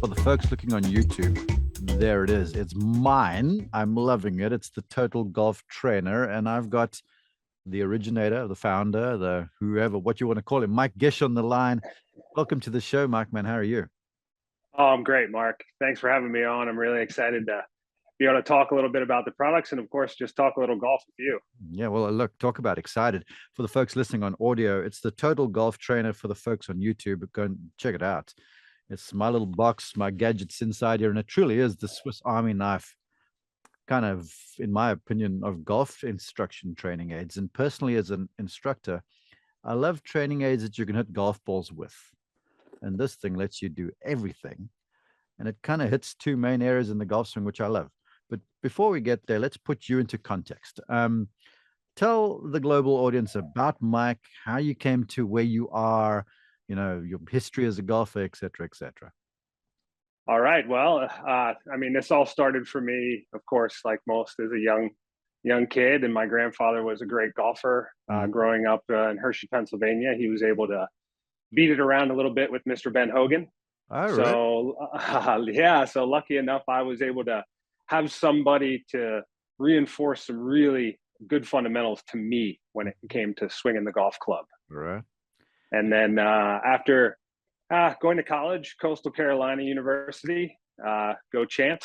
For the folks looking on YouTube, there it is. It's mine. I'm loving it. It's the Total Golf Trainer, and I've got the originator, the founder, the whoever, what you want to call him, Mike Gish on the line. Welcome to the show, Mike, man. How are you? Oh, I'm great, Mark. Thanks for having me on. I'm really excited to be able to talk a little bit about the products and, of course, just talk a little golf with you. Yeah, well, look, talk about excited. For the folks listening on audio, it's the Total Golf Trainer. For the folks on YouTube, go and check it out. It's my little box, my gadgets inside here, and it truly is the Swiss Army knife, kind of, in my opinion, of golf instruction training aids. And personally, as an instructor, I love training aids that you can hit golf balls with. And this thing lets you do everything. And it kind of hits two main areas in the golf swing, which I love. But before we get there, let's put you into context. Tell the global audience about Mike, how you came to where you are, your history as a golfer, et cetera, et cetera. All right. Well, this all started for me, of course, like most, as a young kid. And my grandfather was a great golfer growing up in Hershey, Pennsylvania. He was able to beat it around a little bit with Mr. Ben Hogan. All right. So lucky enough, I was able to have somebody to reinforce some really good fundamentals to me when it came to swinging the golf club. Right. And then after going to college, Coastal Carolina University, go Chance.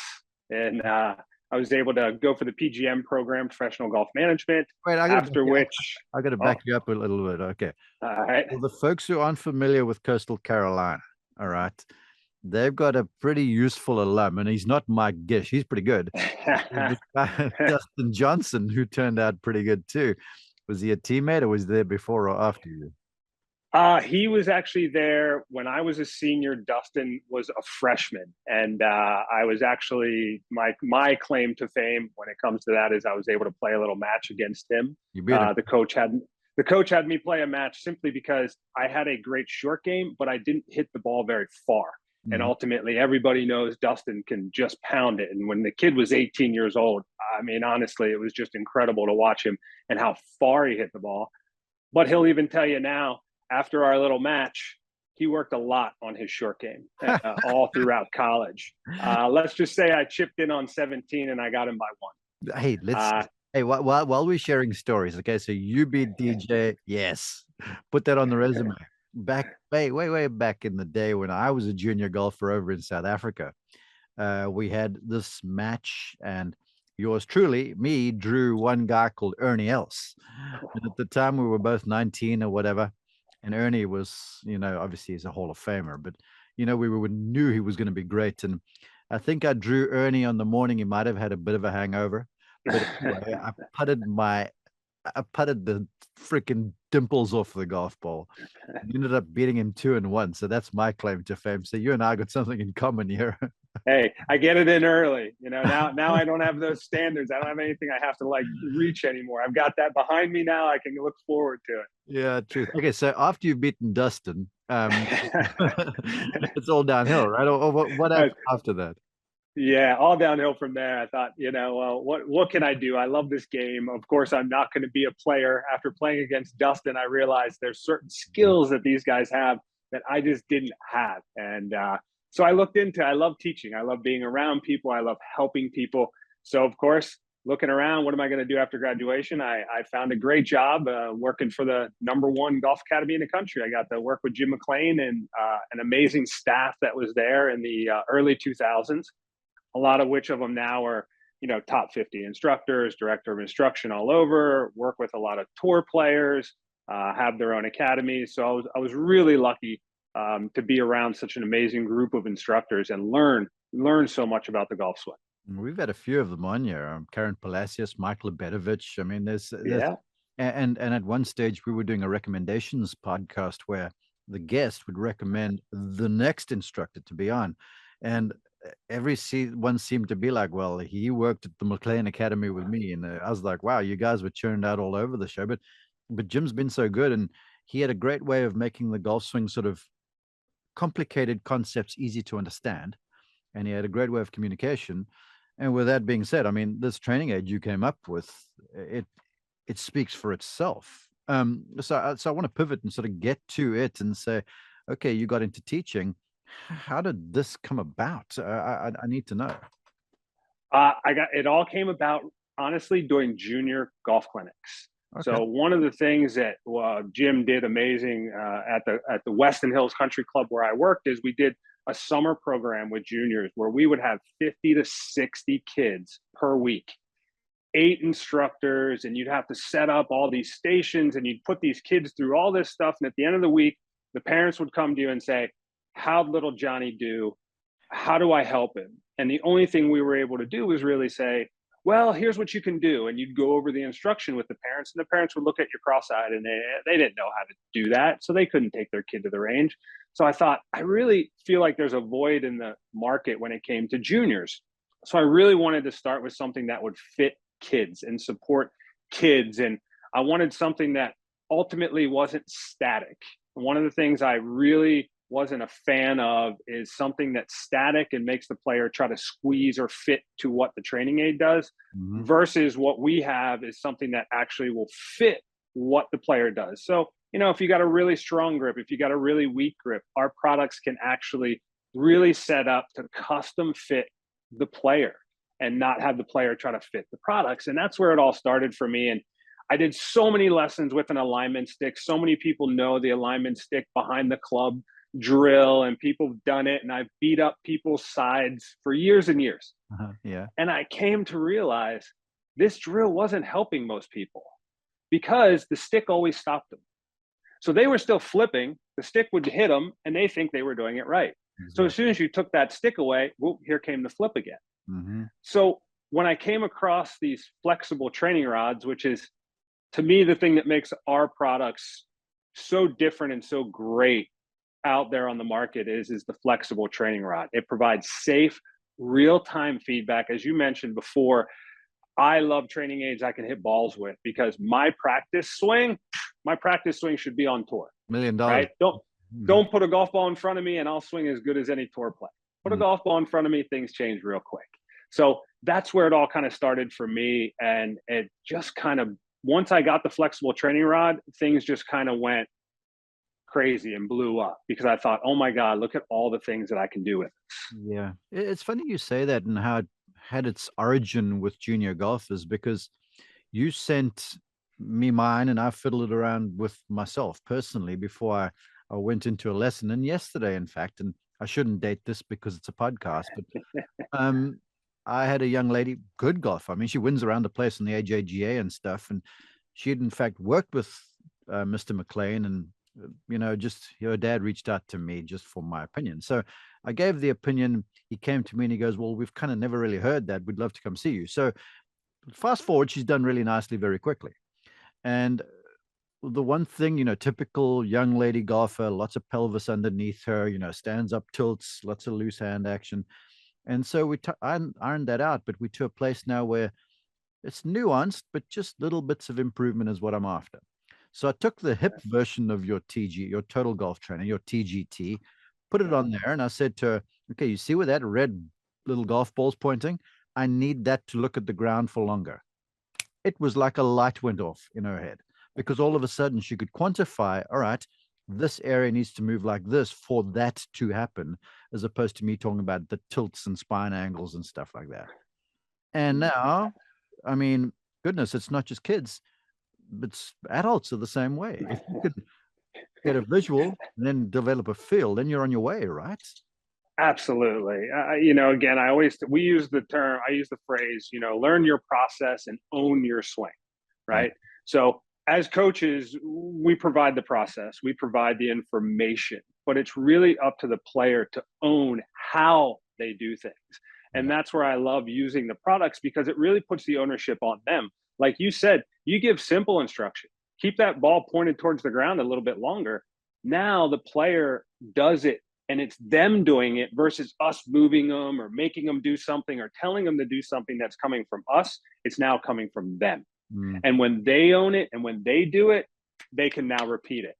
And I was able to go for the PGM program, professional golf management. Wait, I got to back you up a little bit. Okay. All right. Well, the folks who aren't familiar with Coastal Carolina, all right, they've got a pretty useful alum, and he's not Mike Gish. He's pretty good. Dustin Johnson, who turned out pretty good too. Was he a teammate, or was he there before or after you? He was actually there when I was a senior. Dustin was a freshman, and I was actually my claim to fame when it comes to that is I was able to play a little match against him. You beat him. The coach had me play a match simply because I had a great short game, but I didn't hit the ball very far. Mm-hmm. And ultimately, everybody knows Dustin can just pound it. And when the kid was 18 years old, I mean, honestly, it was just incredible to watch him and how far he hit the ball. But he'll even tell you now, after our little match, he worked a lot on his short game all throughout college. Let's just say I chipped in on 17 and I got him by one. Hey, while we're sharing stories, okay, so you beat DJ. Yes. Put that on the resume. Way back in the day when I was a junior golfer over in South Africa, we had this match, and yours truly, me, drew one guy called Ernie Else. And at the time, we were both 19 or whatever. And Ernie was, obviously he's a Hall of Famer, but, we knew he was going to be great. And I think I drew Ernie on the morning. He might have had a bit of a hangover. But anyway, I putted the freaking dimples off the golf ball. And ended up beating him 2-1. So that's my claim to fame. So you and I got something in common here. Hey, I get it in early. Now I don't have those standards. I don't have anything I have to reach anymore. I've got that behind me now. I can look forward to it. Yeah, true. Okay, so after you've beaten Dustin, it's all downhill, right? Or what happened after that? Yeah, all downhill from there. I thought, what can I do? I love this game. Of course, I'm not going to be a player. After playing against Dustin, I realized there's certain skills that these guys have that I just didn't have. And so I looked into, I love teaching. I love being around people. I love helping people. So, of course, looking around, what am I going to do after graduation? I found a great job working for the #1 golf academy in the country. I got to work with Jim Mclean and an amazing staff that was there in the early 2000s. A lot of which of them now are, top 50 instructors, director of instruction all over, work with a lot of tour players, have their own academies. So I was really lucky to be around such an amazing group of instructors and learn so much about the golf swing. We've had a few of them on here. Karen Palacios, Michael Lebedovich. I mean, there's and at one stage we were doing a recommendations podcast where the guest would recommend the next instructor to be on. And one seemed to be like, well, he worked at the Mclean Academy with me. And I was like, wow, you guys were churned out all over the show. But Jim's been so good. And he had a great way of making the golf swing sort of complicated concepts easy to understand. And he had a great way of communication. And with that being said, I mean, this training aid you came up with, it speaks for itself. So I want to pivot and sort of get to it and say, okay, you got into teaching. How did this come about? I need to know. It all came about honestly doing junior golf clinics. Okay. So one of the things that Jim did amazing at the Weston Hills Country Club where I worked is we did a summer program with juniors where we would have 50 to 60 kids per week, 8 instructors, and you'd have to set up all these stations and you'd put these kids through all this stuff. And at the end of the week, the parents would come to you and say, how'd little Johnny do? How do I help him? And the only thing we were able to do was really say, well, here's what you can do. And you'd go over the instruction with the parents, and the parents would look at you cross-eyed, and they didn't know how to do that. So they couldn't take their kid to the range. So I thought, I really feel like there's a void in the market when it came to juniors. So I really wanted to start with something that would fit kids and support kids. And I wanted something that ultimately wasn't static. One of the things I really wasn't a fan of is something that's static and makes the player try to squeeze or fit to what the training aid does, versus what we have is something that actually will fit what the player does. So, if you got a really strong grip, if you got a really weak grip, our products can actually really set up to custom fit the player and not have the player try to fit the products. And that's where it all started for me. And I did so many lessons with an alignment stick. So many people know the alignment stick behind the club drill, and people have done it, and I've beat up people's sides for years and years. Yeah. And I came to realize this drill wasn't helping most people because the stick always stopped them. So they were still flipping, the stick would hit them, and they think they were doing it right. Exactly. So as soon as you took that stick away, well, here came the flip again. So when I came across these flexible training rods, which is to me the thing that makes our products so different and so great out there on the market, is the flexible training rod. It provides safe, real-time feedback. As you mentioned before, I love training aids I can hit balls with, because my practice swing should be on tour. $1 million. Right? Don't put a golf ball in front of me and I'll swing as good as any tour play. Put a golf ball in front of me, things change real quick. So that's where it all kind of started for me. And it just kind of, once I got the flexible training rod, things just kind of went crazy and blew up, because I thought, oh my God, look at all the things that I can do with it. Yeah. It's funny you say that, and how it had its origin with junior golfers, because you sent me mine and I fiddled around with myself personally before I went into a lesson. And yesterday, in fact, and I shouldn't date this because it's a podcast, but I had a young lady, good golfer. I mean, she wins around the place in the AJGA and stuff. And she had, in fact, worked with Mr. Mclean, and just your dad reached out to me just for my opinion. So I gave the opinion. He came to me and he goes, well, we've kind of never really heard that. We'd love to come see you. So fast forward, she's done really nicely very quickly. And the one thing, typical young lady golfer, lots of pelvis underneath her, stands up, tilts, lots of loose hand action. And so we ironed that out, but we're to a place now where it's nuanced, but just little bits of improvement is what I'm after. So I took the hip version of your your Total Golf Trainer, your TGT, put it on there, and I said to her, okay, you see where that red little golf ball's pointing? I need that to look at the ground for longer. It was like a light went off in her head, because all of a sudden she could quantify, all right, this area needs to move like this for that to happen, as opposed to me talking about the tilts and spine angles and stuff like that. And now, I mean, goodness, it's not just kids, but adults are the same way. If you could get a visual and then develop a feel, then you're on your way, right? Absolutely. Again, we use the term, I use the phrase, learn your process and own your swing, right? So as coaches, we provide the process, we provide the information, but it's really up to the player to own how they do things. And that's where I love using the products, because it really puts the ownership on them. Like you said, you give simple instruction, keep that ball pointed towards the ground a little bit longer. Now the player does it, and it's them doing it versus us moving them or making them do something or telling them to do something that's coming from us. It's now coming from them. And when they own it and when they do it, they can now repeat it.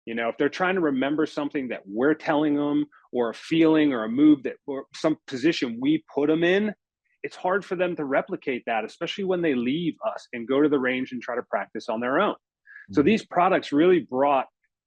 If they're trying to remember something that we're telling them, or a feeling or a move that, or some position we put them in, it's hard for them to replicate that, especially when they leave us and go to the range and try to practice on their own. So these products really brought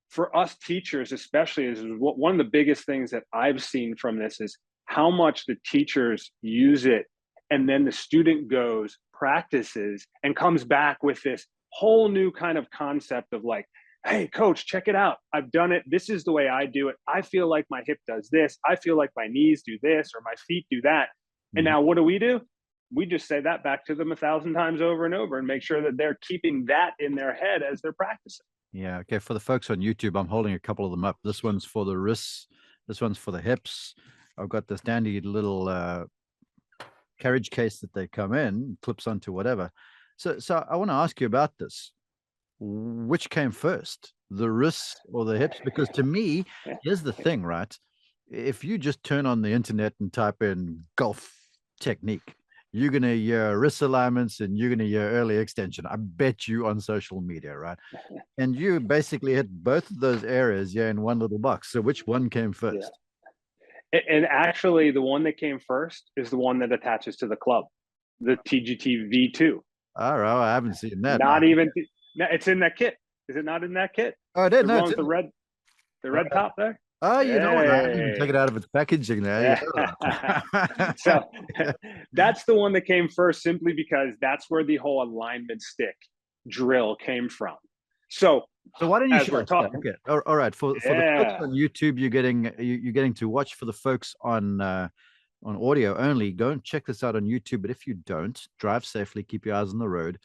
for us teachers, especially, is one of the biggest things that I've seen from this is how much the teachers use it. And then the student goes, practices, and comes back with this whole new kind of concept of like, hey, coach, check it out. I've done it. This is the way I do it. I feel like my hip does this. I feel like my knees do this or my feet do that. And now what do? We just say that back to them 1,000 times over and over and make sure that they're keeping that in their head as they're practicing. Yeah. Okay. For the folks on YouTube, I'm holding a couple of them up. This one's for the wrists. This one's for the hips. I've got this dandy little carriage case that they come in, clips onto whatever. So I want to ask you about this. Which came first, the wrists or the hips? Because to me, here's the thing, right? If you just turn on the internet and type in golf technique, you're going to hear wrist alignments and you're going to hear early extension. I bet you on social media, right? And you basically hit both of those areas in one little box. So which one came first? Yeah. And actually, the one that came first is the one that attaches to the club, the TGT V2. All right, I haven't seen that. Not even, it's in that kit. Is it not in that kit? Oh, I didn't know. The red top there. Oh, you know what? I didn't even take it out of its packaging there. Yeah. So that's the one that came first, simply because that's where the whole alignment stick drill came from. So why don't you show us that? Okay. All right. For the folks on YouTube, you're getting to watch. For the folks on audio only, go and check this out on YouTube. But if you don't, drive safely, keep your eyes on the road.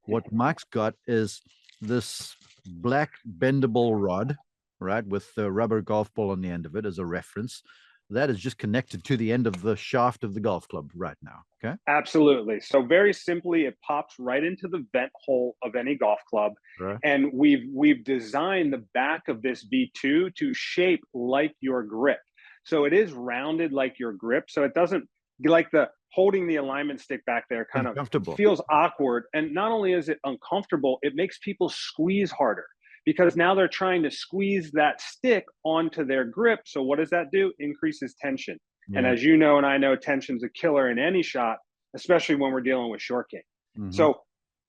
What Mike's got is this black bendable rod, right, with the rubber golf ball on the end of it as a reference. That is just connected to the end of the shaft of the golf club right now. Okay. Absolutely. So very simply, it pops right into the vent hole of any golf club. Right. And we've designed the back of this V2 to shape like your grip. So it is rounded like your grip. So it doesn't, like the holding the alignment stick back there kind of feels awkward. And not only is it uncomfortable, it makes people squeeze harder, because now they're trying to squeeze that stick onto their grip. So what does that do? Increases tension. Yeah. And as you know, and I know, tension's a killer in any shot, especially when we're dealing with short game. Mm-hmm. So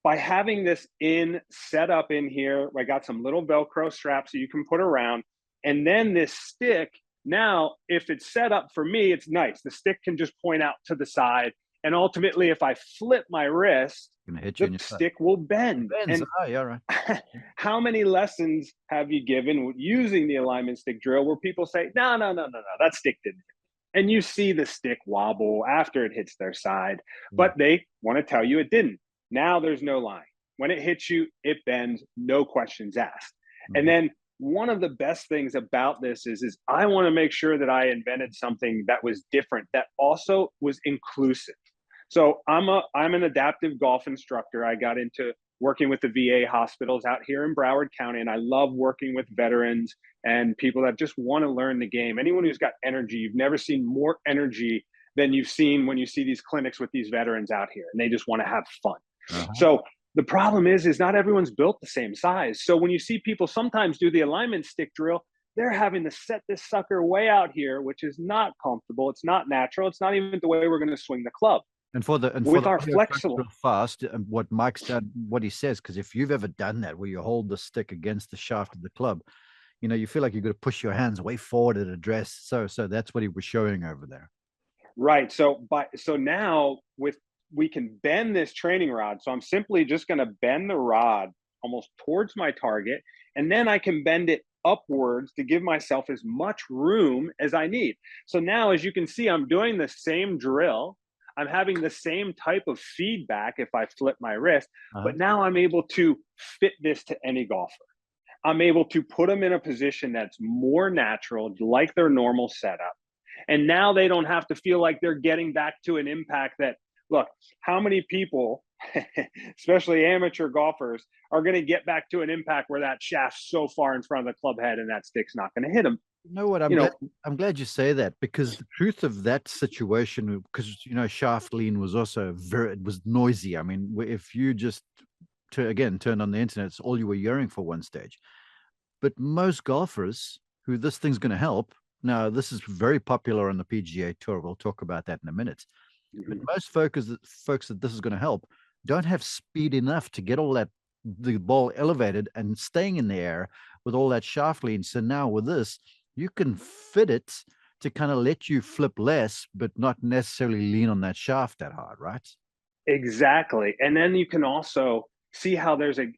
by having this set up in here, I got some little Velcro straps that you can put around. And then this stick, now, if it's set up for me, it's nice. The stick can just point out to the side. And ultimately, if I flip my wrist, the stick will bend. And right. How many lessons have you given using the alignment stick drill where people say, no, that stick didn't hit? And you see the stick wobble after it hits their side, but they want to tell you it didn't. Now there's no lying. When it hits you, it bends, no questions asked. And then one of the best things about this is I want to make sure that I invented something that was different, that also was inclusive. So I'm an adaptive golf instructor. I got into working with the VA hospitals out here in Broward County, and I love working with veterans and people that just want to learn the game. Anyone who's got energy, you've never seen more energy than you've seen when you see these clinics with these veterans out here, and they just want to have fun. Uh-huh. So the problem is not everyone's built the same size. So when you see people sometimes do the alignment stick drill, they're having to set this sucker way out here, which is not comfortable. It's not natural. It's not even the way we're going to swing the club. And for our flexible fast, what Mike's done, what he says, because if you've ever done that, where you hold the stick against the shaft of the club, you feel like you've got to push your hands way forward at address. So that's what he was showing over there. Right. So now we can bend this training rod. So I'm simply just going to bend the rod almost towards my target, and then I can bend it upwards to give myself as much room as I need. So now, as you can see, I'm doing the same drill. I'm having the same type of feedback if I flip my wrist, but now I'm able to fit this to any golfer. I'm able to put them in a position that's more natural, like their normal setup. And now they don't have to feel like they're getting back to an impact that, look, how many people, especially amateur golfers, are going to get back to an impact where that shaft's so far in front of the club head and that stick's not going to hit them? You know what? I'm glad you say that, because the truth of that situation, because shaft lean was also it was noisy. I mean, if you just turn on the internet, it's all you were hearing for one stage. But most golfers who this thing's going to help. Now, this is very popular on the PGA Tour. We'll talk about that in a minute. But most folks that this is going to help don't have speed enough to get all that the ball elevated and staying in the air with all that shaft lean. So now with this, you can fit it to kind of let you flip less, but not necessarily lean on that shaft that hard, right? Exactly. And then you can also see how there's a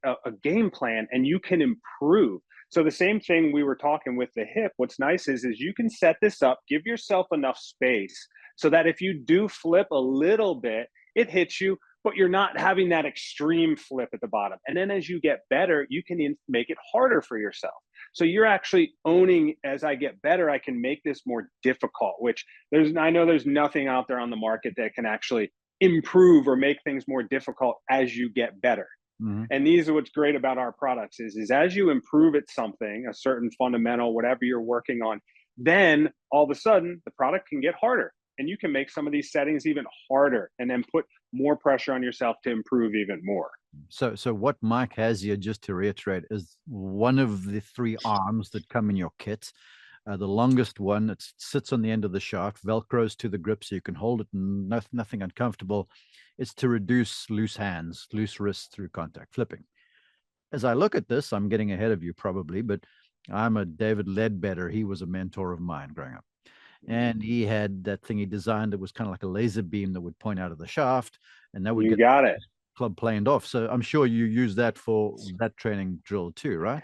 game plan and you can improve. So the same thing we were talking with the hip, what's nice is you can set this up, give yourself enough space so that if you do flip a little bit, it hits you, but you're not having that extreme flip at the bottom. And then as you get better, you can make it harder for yourself. So you're actually owning, as I get better, I can make this more difficult, which I know there's nothing out there on the market that can actually improve or make things more difficult as you get better. Mm-hmm. And these are what's great about our products is as you improve at something, a certain fundamental, whatever you're working on, then all of a sudden the product can get harder and you can make some of these settings even harder and then put more pressure on yourself to improve even more. So what Mike has here, just to reiterate, is one of the three arms that come in your kit. The longest one, it sits on the end of the shaft, velcros to the grip so you can hold it and nothing uncomfortable. It's to reduce loose hands, loose wrists through contact flipping. As I look at this, I'm getting ahead of you probably, but I'm a David Ledbetter. He was a mentor of mine growing up. And he had that thing he designed that was kind of like a laser beam that would point out of the shaft, and that would You get got it. club planed off. So I'm sure you use that for that training drill too, right?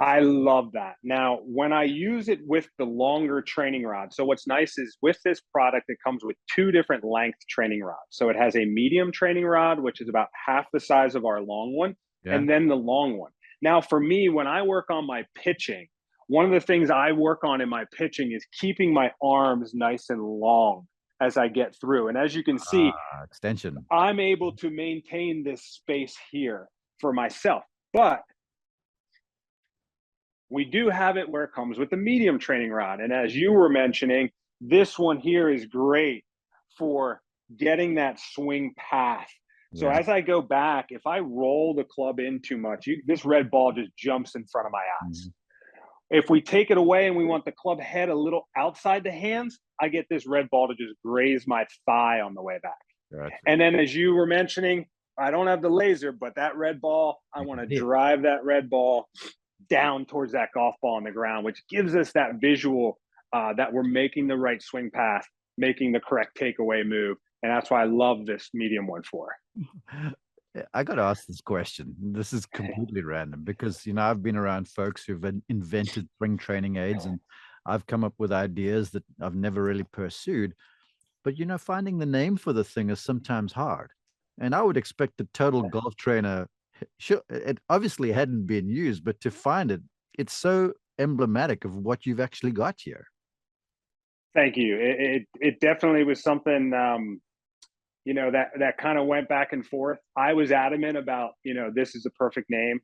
I love that. Now, when I use it with the longer training rod, so what's nice is with this product, it comes with two different length training rods. So it has a medium training rod, which is about half the size of our long one, Yeah. and then the long one. Now, for me, when I work on my pitching, one of the things I work on in my pitching is keeping my arms nice and long as I get through. And as you can see, Extension. I'm able to maintain this space here for myself. But we do have it where it comes with the medium training rod. And as you were mentioning, this one here is great for getting that swing path. So Yeah. as I go back, if I roll the club in too much, this red ball just jumps in front of my eyes. Mm-hmm. If we take it away and we want the club head a little outside the hands, I get this red ball to just graze my thigh on the way back. Gotcha. And then as you were mentioning, I don't have the laser, but that red ball, I want to drive that red ball down towards that golf ball on the ground, which gives us that visual that we're making the right swing path, making the correct takeaway move. And that's why I love this medium one for. I got to ask this question. This is completely random because, I've been around folks who've invented spring training aids and I've come up with ideas that I've never really pursued. But, finding the name for the thing is sometimes hard. And I would expect the Total Golf Trainer, sure, it obviously hadn't been used, but to find it, it's so emblematic of what you've actually got here. Thank you. It definitely was something, that kind of went back and forth. I was adamant about, this is a perfect name,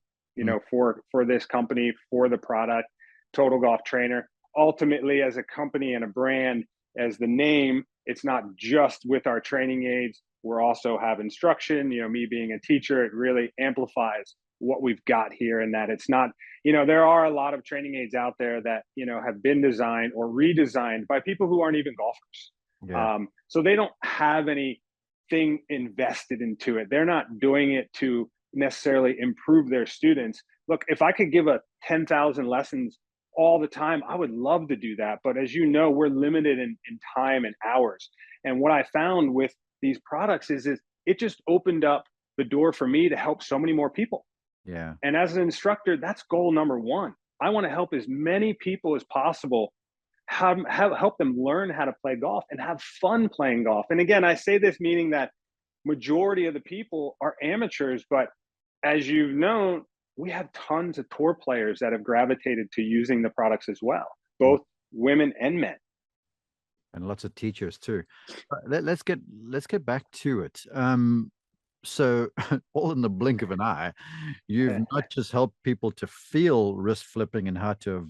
for this company, for the product, Total Golf Trainer. Ultimately, as a company and a brand, as the name, it's not just with our training aids. We're also have instruction, me being a teacher, it really amplifies what we've got here, and that it's not, there are a lot of training aids out there that, have been designed or redesigned by people who aren't even golfers. Yeah. So they don't have anything invested into it. They're not doing it to necessarily improve their students. Look, if I could give a 10,000 lessons all the time, I would love to do that. But as you know, we're limited in time and hours. And what I found with these products is it just opened up the door for me to help so many more people. Yeah. And as an instructor, that's goal number one. I want to help as many people as possible, help them learn how to play golf and have fun playing golf. And again, I say this meaning that majority of the people are amateurs, but as you've known, we have tons of tour players that have gravitated to using the products as well, both women and men. And lots of teachers too. Let's get back to it. So all in the blink of an eye, you've not just helped people to feel wrist flipping and how to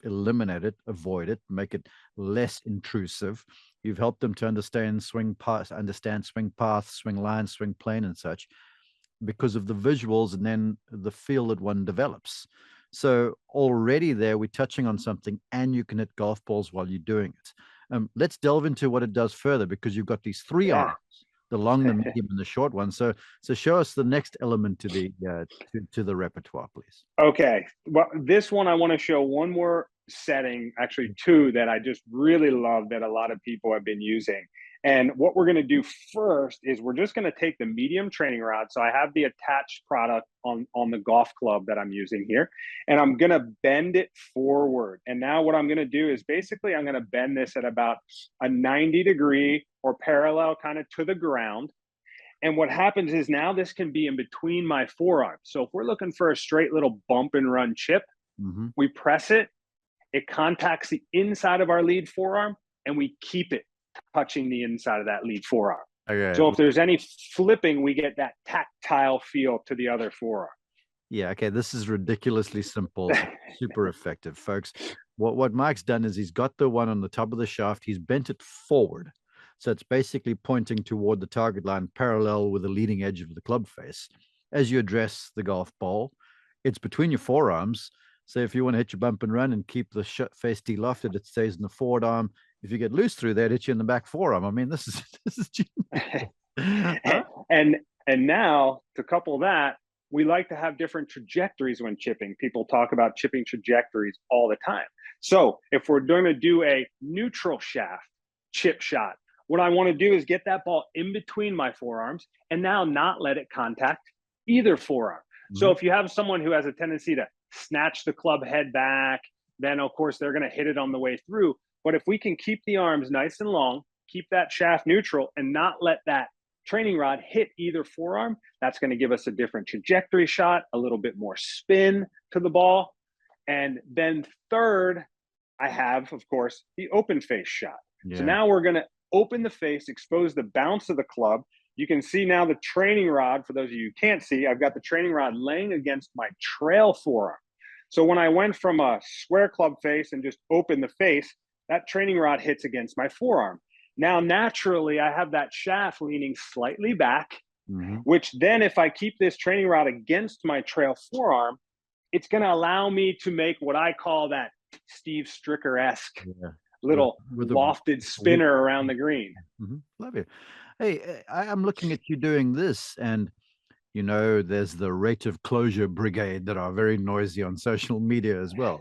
eliminate it, avoid it, make it less intrusive. You've helped them to understand swing paths, swing lines, swing plane, and such, because of the visuals and then the feel that one develops. So already there, we're touching on something, and you can hit golf balls while you're doing it. Let's delve into what it does further, because you've got these three arms. the long, the medium, and the short one. So show us the next element to the to the repertoire, please. Okay. Well, this one I want to show one more setting, actually two, that I just really love that a lot of people have been using. And what we're going to do first is we're just going to take the medium training rod. So I have the attached product on the golf club that I'm using here, and I'm going to bend it forward. And now what I'm going to do is basically I'm going to bend this at about a 90-degree or parallel kind of to the ground. And what happens is now this can be in between my forearms. So if we're looking for a straight little bump and run chip, we press it, it contacts the inside of our lead forearm, and we keep it touching the inside of that lead forearm. Okay. So if there's any flipping, we get that tactile feel to the other forearm. Yeah, okay, this is ridiculously simple, super effective, folks. What Mike's done is he's got the one on the top of the shaft, he's bent it forward. So it's basically pointing toward the target line parallel with the leading edge of the club face. As you address the golf ball, it's between your forearms. So if you want to hit your bump and run and keep the face de-lofted, it stays in the forward arm. If you get loose through there, it hits you in the back forearm. I mean, this is genius. and now to couple that, we like to have different trajectories when chipping. People talk about chipping trajectories all the time. So if we're going to do a neutral shaft chip shot, what I want to do is get that ball in between my forearms and now not let it contact either forearm. So if you have someone who has a tendency to snatch the club head back, then of course they're going to hit it on the way through. But if we can keep the arms nice and long, keep that shaft neutral, and not let that training rod hit either forearm, that's going to give us a different trajectory shot, a little bit more spin to the ball. And then third, I have, of course, the open face shot. So now we're going to open the face, expose the bounce of the club. You can see now the training rod, for those of you who can't see, I've got the training rod laying against my trail forearm. So when I went from a square club face and just opened the face, that training rod hits against my forearm. Now, naturally, I have that shaft leaning slightly back, which then if I keep this training rod against my trail forearm, it's going to allow me to make what I call that Steve Stricker-esque little with lofted spinner around the green. Love it. Hey, I'm looking at you doing this, and you know, there's the rate of closure brigade that are very noisy on social media as well.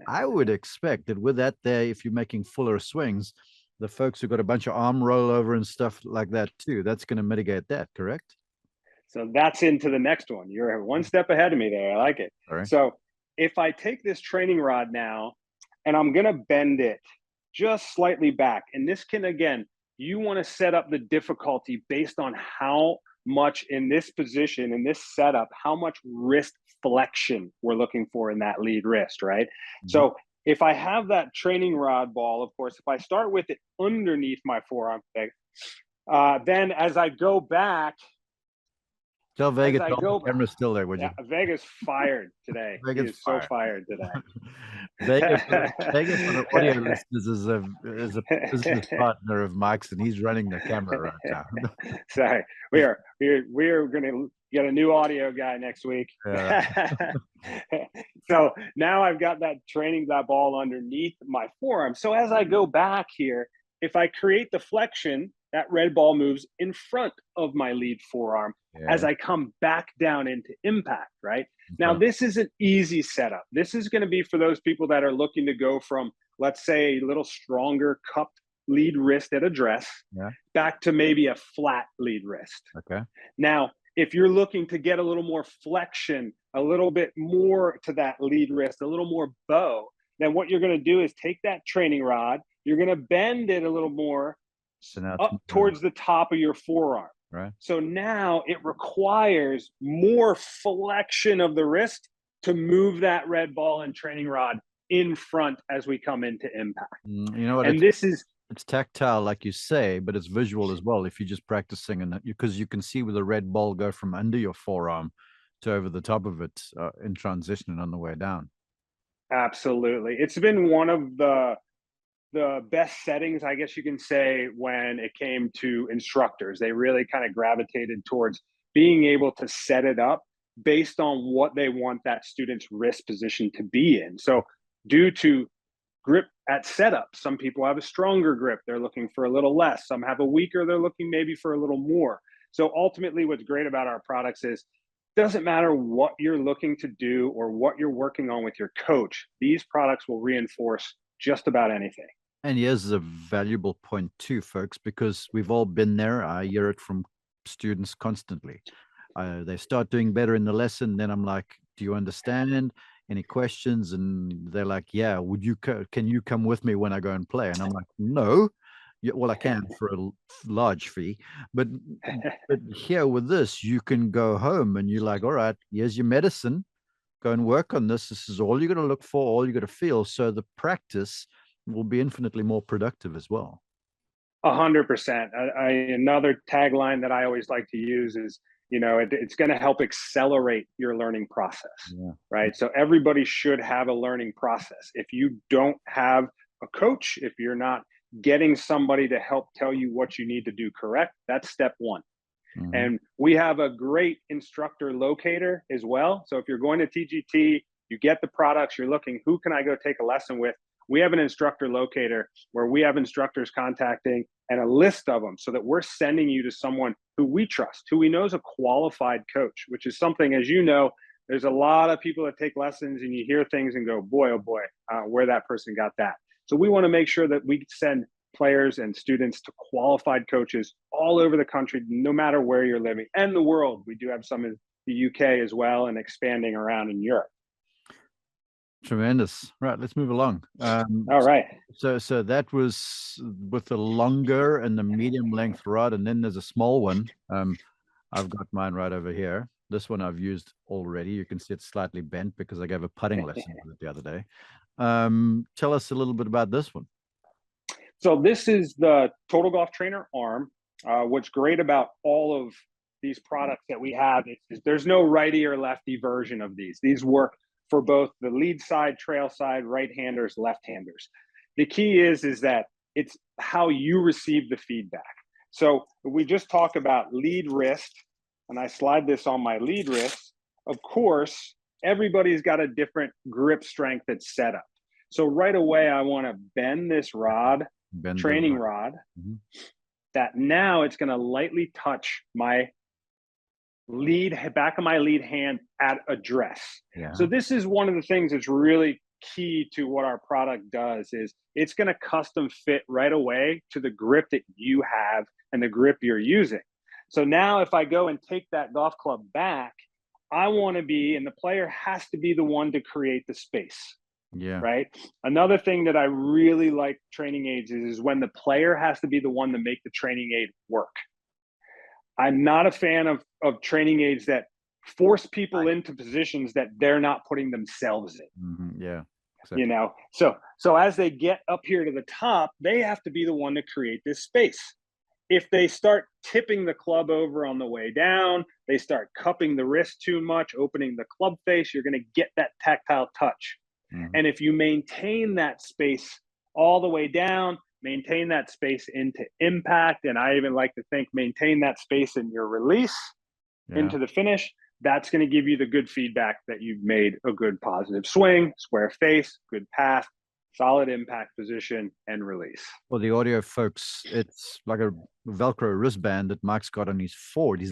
I would expect that with that there, if you're making fuller swings, the folks who got a bunch of arm rollover and stuff like that too, that's going to mitigate that, correct? So that's into the next one. You're one step ahead of me there. I like it. So if I take this training rod now and I'm going to bend it just slightly back, and this can, again, you want to set up the difficulty based on how much in this position, in this setup, how much wrist flexion we're looking for in that lead wrist, right? So if I have that training rod ball, of course, if I start with it underneath my forearm, then as I go back, tell Vegas the camera's still there, would you? Yeah, Vegas fired today. Vegas he is fired. So fired today. Vegas for the audio listeners is a business partner of Mike's, and he's running the camera right now. Sorry, we are going to get a new audio guy next week. So now I've got that ball underneath my forearm. So as I go back here, if I create the flexion, that red ball moves in front of my lead forearm as I come back down into impact, right? Now, this is an easy setup. This is going to be for those people that are looking to go from, let's say, a little stronger cupped lead wrist at address back to maybe a flat lead wrist. Now, if you're looking to get a little more flexion, a little bit more to that lead wrist, a little more bow, then what you're going to do is take that training rod, you're going to bend it a little more up towards the top of your forearm. So now it requires more flexion of the wrist to move that red ball and training rod in front as we come into impact. You know what? And it's tactile, like you say, but it's visual as well. If you're just practicing, and because you can see where the red ball go from under your forearm to over the top of it in transition and on the way down. Absolutely. It's been one of the best settings, I guess you can say, when it came to instructors. They really kind of gravitated towards being able to set it up based on what they want that student's wrist position to be in. So due to grip at setup. Some people have a stronger grip, they're looking for a little less. Some have a weaker, they're looking maybe for a little more. So ultimately, what's great about our products is doesn't matter what you're looking to do or what you're working on with your coach, these products will reinforce just about anything. And here's a valuable point too, folks, because we've all been there. I hear it from students constantly. They start doing better in the lesson. Then I'm like, do you understand? Any questions? And they're like, yeah, can you come with me when I go and play? And I'm like, no. Yeah, well, I can for a large fee, but here with this, you can go home and you're like, all right, here's your medicine. Go and work on this. This is all you're going to look for, all you're going to feel. So the practice will be infinitely more productive as well. 100%. Another tagline that I always like to use is, it's going to help accelerate your learning process, right? So everybody should have a learning process. If you don't have a coach, if you're not getting somebody to help tell you what you need to do correct, that's step one. Mm-hmm. And we have a great instructor locator as well. So if you're going to TGT, you get the products, you're looking, who can I go take a lesson with? We have an instructor locator where we have instructors contacting and a list of them so that we're sending you to someone who we trust, who we know is a qualified coach, which is something, as you know, there's a lot of people that take lessons and you hear things and go, boy, oh boy, where that person got that. So we want to make sure that we send players and students to qualified coaches all over the country, no matter where you're living, and the world. We do have some in the UK as well and expanding around in Europe. Tremendous. Right, let's move along. All right. So that was with the longer and the medium length rod, and then there's a small one. I've got mine right over here. This one I've used already. You can see it's slightly bent because I gave a putting lesson with it the other day. Tell us a little bit about this one. So this is the Total Golf Trainer arm. What's great about all of these products that we have is there's no righty or lefty version of these. These work for both the lead side, trail side, right-handers, left-handers. The key is that it's how you receive the feedback. So we just talk about lead wrist, and I slide this on my lead wrist. Of course, everybody's got a different grip strength that's set up. So right away, I want to bend this rod, training rod, that now it's going to lightly touch my back of my lead hand at address. Yeah. So this is one of the things that's really key to what our product does is it's going to custom fit right away to the grip that you have and the grip you're using. So now if I go and take that golf club back, I want to be, and the player has to be the one to create the space. Yeah. Right. Another thing that I really like training aids is when the player has to be the one to make the training aid work. I'm not a fan of training aids that force people into positions that they're not putting themselves in. Mm-hmm. Yeah. Exactly. So as they get up here to the top, they have to be the one to create this space. If they start tipping the club over on the way down, they start cupping the wrist too much, opening the club face, you're going to get that tactile touch. Mm-hmm. And if you maintain that space all the way down, maintain that space into impact, and I even like to think maintain that space in your release into the finish, that's going to give you the good feedback that you've made a good positive swing, square face, good path, solid impact position, and release. For the audio folks, it's like a Velcro wristband that Mike's got on his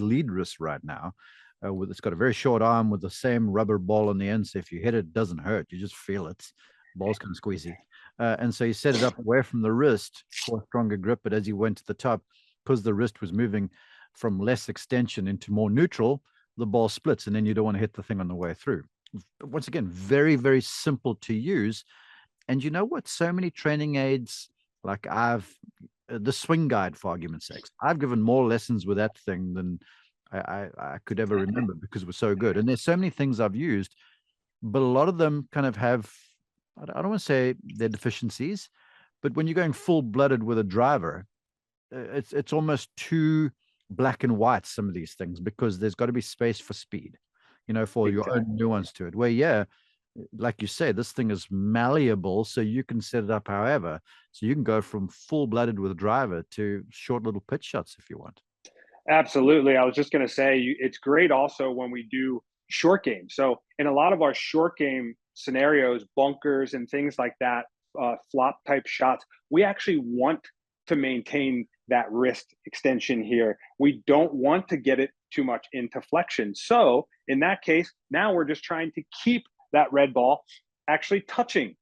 lead wrist right now. It's got a very short arm with the same rubber ball on the end. So if you hit it, it doesn't hurt. You just feel it. The ball's kind of squeezy. And so he set it up away from the wrist for a stronger grip. But as he went to the top, because the wrist was moving from less extension into more neutral, the ball splits, and then you don't want to hit the thing on the way through. Once again, very, very simple to use. And you know what? So many training aids, like the swing guide, for argument's sake, I've given more lessons with that thing than I could ever remember because it was so good. And there's so many things I've used, but a lot of them kind of have, I don't want to say they're deficiencies, but when you're going full-blooded with a driver, it's almost too black and white, some of these things, because there's got to be space for speed, for your own nuance to it. Where, like you say, this thing is malleable, so you can set it up however. So you can go from full-blooded with a driver to short little pitch shots if you want. Absolutely. I was just going to say, it's great also when we do short game. So in a lot of our short game scenarios, bunkers and things like that, flop type shots, we actually want to maintain that wrist extension here. We don't want to get it too much into flexion. So in that case, now we're just trying to keep that red ball actually touching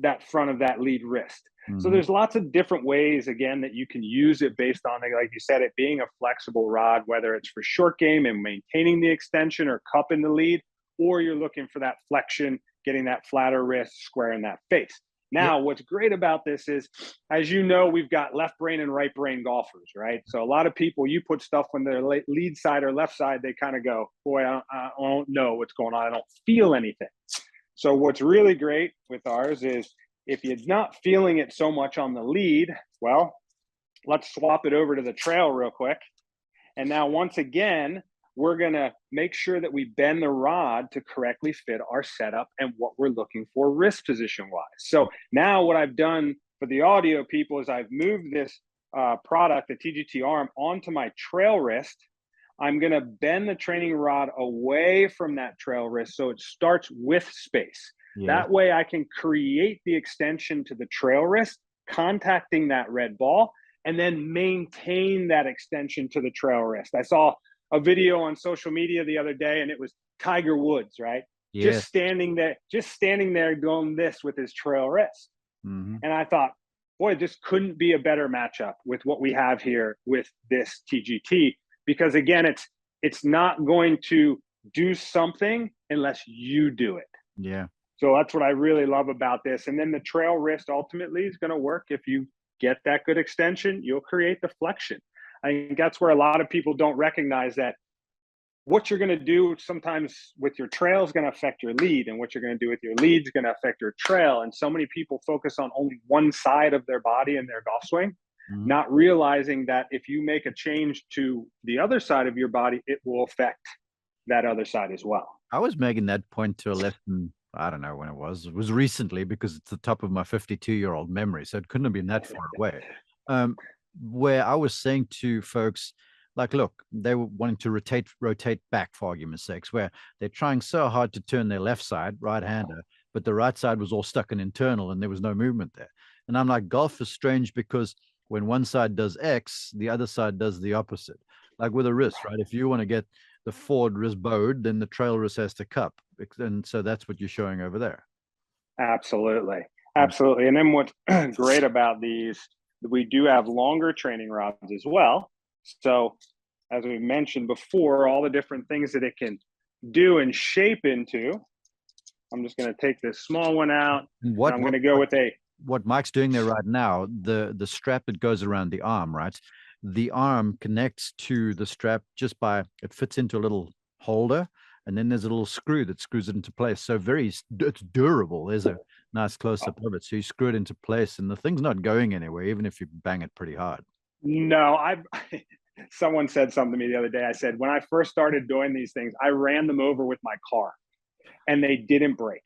that front of that lead wrist. So there's lots of different ways, again, that you can use it based on, like you said, it being a flexible rod, whether it's for short game and maintaining the extension or cup in the lead, or you're looking for that flexion, getting that flatter wrist, square in that face. Now, what's great about this is, as you know, we've got left brain and right brain golfers, right? So a lot of people, you put stuff on their lead side or left side, they kind of go, boy, I don't know what's going on. I don't feel anything. So what's really great with ours is, if you're not feeling it so much on the lead, well, let's swap it over to the trail real quick. And now, once again, we're going to make sure that we bend the rod to correctly fit our setup and what we're looking for wrist position wise. So now what I've done for the audio people is I've moved this product, the TGT arm, onto my trail wrist. I'm going to bend the training rod away from that trail wrist so it starts with space. That way I can create the extension to the trail wrist, contacting that red ball, and then maintain that extension to the trail wrist. I saw a video on social media the other day, and it was Tiger Woods, right? Just standing there doing this with his trail wrist. And I thought, boy, this couldn't be a better matchup with what we have here with this TGT, because again, it's not going to do something unless you do it. Yeah. So that's what I really love about this. And then the trail wrist ultimately is going to work. If you get that good extension, you'll create the flexion. I think that's where a lot of people don't recognize that what you're going to do sometimes with your trail is going to affect your lead, and what you're going to do with your lead is going to affect your trail. And so many people focus on only one side of their body and their golf swing, not realizing that if you make a change to the other side of your body, it will affect that other side as well. I was making that point to a lesson, I don't know when it was recently, because it's the top of my 52-year-old memory. So it couldn't have been that far away. Where I was saying to folks, like, look, they were wanting to rotate back, for argument's sakes, where they're trying so hard to turn their left side, right-hander, but the right side was all stuck in internal and there was no movement there. And I'm like, golf is strange, because when one side does X, the other side does the opposite. Like with a wrist, right? If you want to get the forward wrist bowed, then the trail wrist has to cup. And so that's what you're showing over there. Absolutely. Absolutely. And then what's great about these, we do have longer training rods as well. So as we mentioned before, all the different things that it can do and shape into. I'm just going to take this small one out. I'm going to go with what Mike's doing there right now, the strap that goes around the arm, right? The arm connects to the strap just by, it fits into a little holder, and then there's a little screw that screws it into place. So it's durable. There's a nice close-up of it. So you screw it into place, and the thing's not going anywhere, even if you bang it pretty hard. No, someone said something to me the other day. I said, when I first started doing these things, I ran them over with my car, and they didn't break.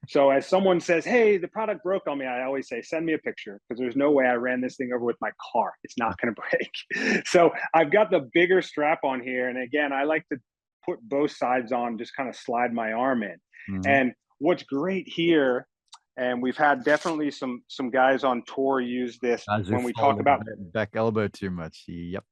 So as someone says, hey, the product broke on me, I always say, send me a picture, because there's no way I ran this thing over with my car. It's not going to break. So I've got the bigger strap on here. And again, I like to put both sides on, just kind of slide my arm in. And what's great here, and we've had definitely some guys on tour use this when we talk about back elbow too much. Yep.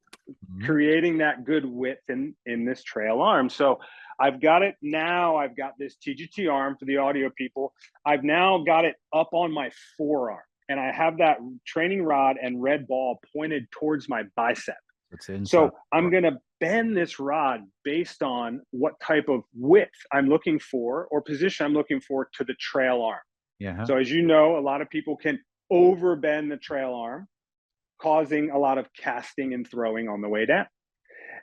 Creating that good width in this trail arm. So I've got it now. I've got this TGT arm for the audio people. I've now got it up on my forearm, and I have that training rod and red ball pointed towards my bicep. So I'm going to bend this rod based on what type of width I'm looking for or position I'm looking for to the trail arm. Yeah. So as you know, a lot of people can overbend the trail arm, causing a lot of casting and throwing on the way down.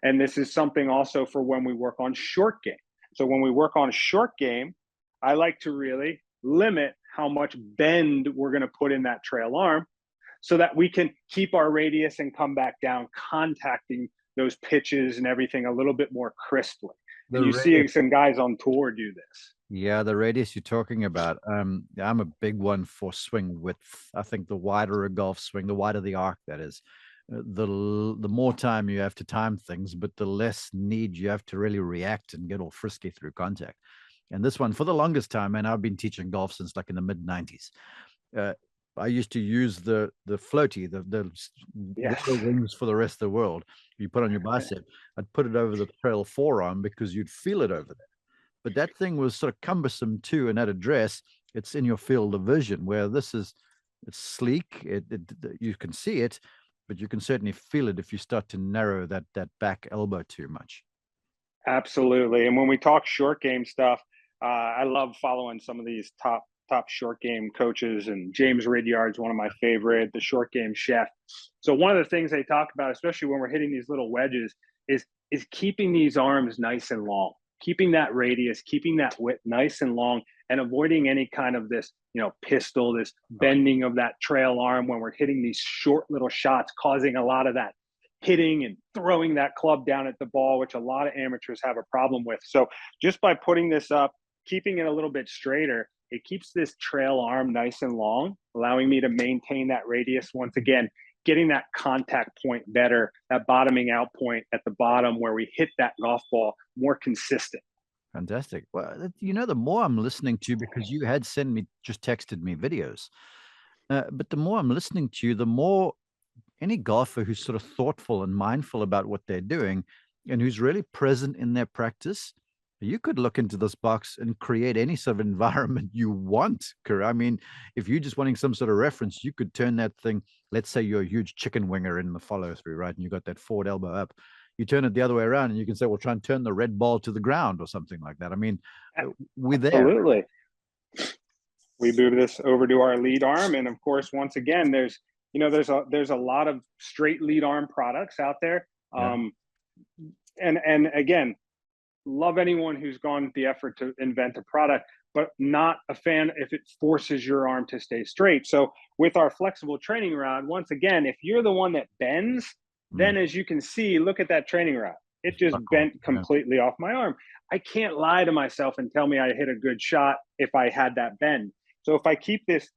And this is something also for when we work on short game. So when we work on short game, I like to really limit how much bend we're going to put in that trail arm so that we can keep our radius and come back down, contacting those pitches and everything a little bit more crisply. And you see some guys on tour do this. Yeah, the radius you're talking about. I'm a big one for swing width. I think the wider a golf swing, the wider the arc, that is, the more time you have to time things, but the less need you have to really react and get all frisky through contact. And this one, for the longest time, and I've been teaching golf since like in the mid-90s. uh, I used to use the floaty, the Yes. water wings for the rest of the world. You put on your bicep. I'd put it over the trail forearm because you'd feel it over there. But that thing was sort of cumbersome too. And at address, it's in your field of vision. Where this is, it's sleek. You can see it, but you can certainly feel it if you start to narrow that back elbow too much. Absolutely. And when we talk short game stuff, I love following some of these top short game coaches, and James Ridyard's one of my favorite, the short game chef. So one of the things they talk about, especially when we're hitting these little wedges, is keeping these arms nice and long, keeping that radius, keeping that width nice and long, and avoiding any kind of this, pistol, this bending of that trail arm when we're hitting these short little shots, causing a lot of that hitting and throwing that club down at the ball, which a lot of amateurs have a problem with. So just by putting this up, keeping it a little bit straighter, it keeps this trail arm nice and long, allowing me to maintain that radius. Once again, getting that contact point better, that bottoming out point at the bottom where we hit that golf ball more consistent. Fantastic. Well, the more I'm listening to you, because you had just texted me videos, but the more I'm listening to you, the more any golfer who's sort of thoughtful and mindful about what they're doing and who's really present in their practice, you could look into this box and create any sort of environment you want. I mean, if you're just wanting some sort of reference, you could turn that thing. Let's say you're a huge chicken winger in the follow through, right? And you got that forward elbow up. You turn it the other way around and you can say, well, try and turn the red ball to the ground or something like that. I mean, we're there. Absolutely. We move this over to our lead arm. And of course, once again, there's a lot of straight lead arm products out there. Yeah. And again, love anyone who's gone the effort to invent a product, but not a fan if it forces your arm to stay straight. So with our flexible training rod, once again, if you're the one that bends, then as you can see, look at that training rod. It just bent completely off my arm. I can't lie to myself and tell me I hit a good shot if I had that bend. So if I keep this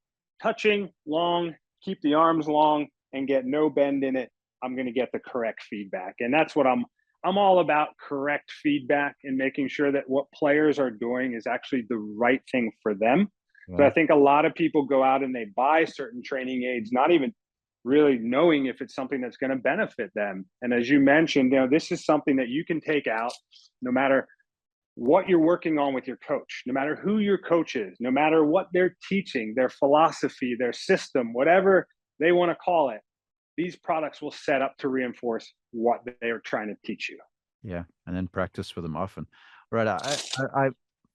touching long, keep the arms long, and get no bend in it, I'm going to get the correct feedback. And that's what I'm all about, correct feedback and making sure that what players are doing is actually the right thing for them. Yeah. So I think a lot of people go out and they buy certain training aids, not even really knowing if it's something that's going to benefit them. And as you mentioned, this is something that you can take out no matter what you're working on with your coach, no matter who your coach is, no matter what they're teaching, their philosophy, their system, whatever they want to call it. These products will set up to reinforce what they are trying to teach you. Yeah, and then practice with them often. Right.